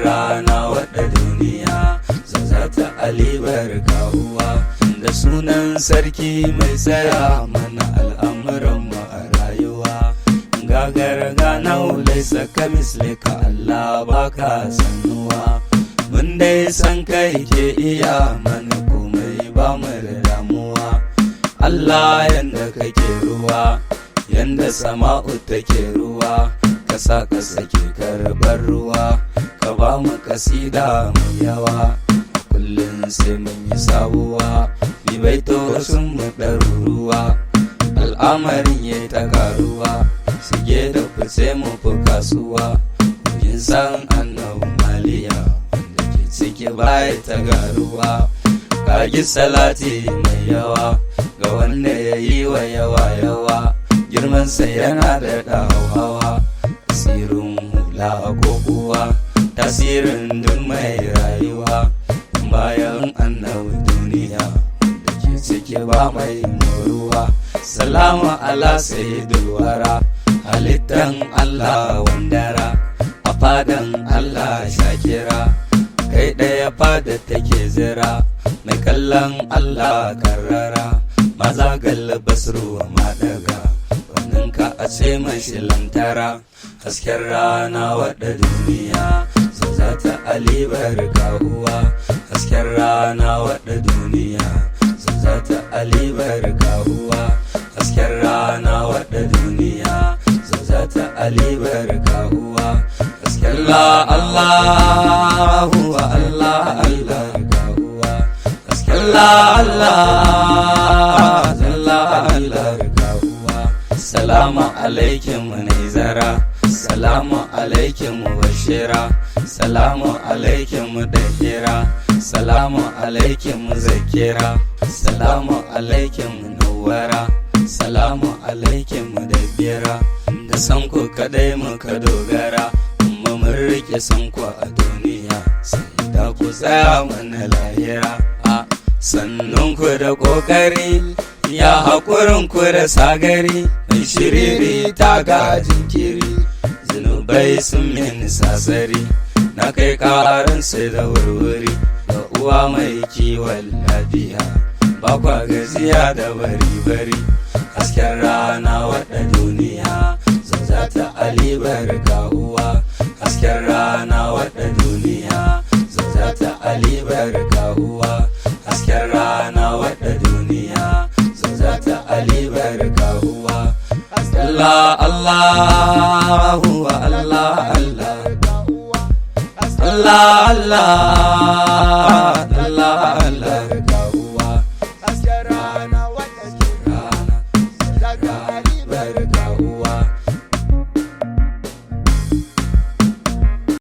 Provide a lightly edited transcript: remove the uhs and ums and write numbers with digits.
rana wadda duniya zazzata alibar kahuwa da sunan sarki mai tsaya mana al'amuranmu a rayuwa gagar ganau laisa ka mislika Allah baka sanuwa mun dai san kai ke iya mana komai ba mu da damuwa Allah yanda kake ruwa yanda sama'u take ruwa kasa kasa ke karbar ruwa ka ba mu kasida mai yawa kullum sai mun yi sabuwa bi baito sun mu ɗaruruwa al'amarin ya ta karuwa shige da fice mu fi kasuwa yin san annabu maliya wanda ke ciki baya ta garuwa kagi salati mai yawa ga wanda ya yi wa yawa yawa girmansa yana da hawa tasirin hula ko kuwa tasirin duk mai rayuwa bayan annabi duniya da ke ciki ba mai moruwa salamu ala sayyidul wara halittan Allah wandara a fadan Allah shakira kai ɗaya fada take zira mai kallon Allah karrara maza galbas ruwa madaga wannan ka a ce mashi lantara hasken rana wadda duniya zata alibar kahuwa hasken rana wadda duniya zata alibar kahuwa hasken rana wadda duniya zata alibar kahuwa hasken la Allah huwa Allah Allah kahuwa hasken la Allah Allah Allah kahuwa salamu alaikum nizara salamu alaikum bashira salamu alaikum dahira salamu alaikum zakira salamu alaikum nawara salamu alaikum dabbira da san ku kadai muka dogara amma mun rike san ku a duniya sai da ku tsaya mana lahira a sannun ku da kokari ya hakurin ku da sagari mai shiriri ta ga jinkiri zunubai sun min sasari na kai karan sai da wurwuri da uwa mai kiwon lafiya ba kwa gajiya da bari-bari hasken rana wadda duniya zazzata alibar kahuwa hasken rana wadda duniya zazzata alibar kahuwa hasken rana wadda duniya zazzata alibar kahuwa Allah Allah huwa Allah Allah Allah Allah Allah Allah kahuwa hasken rana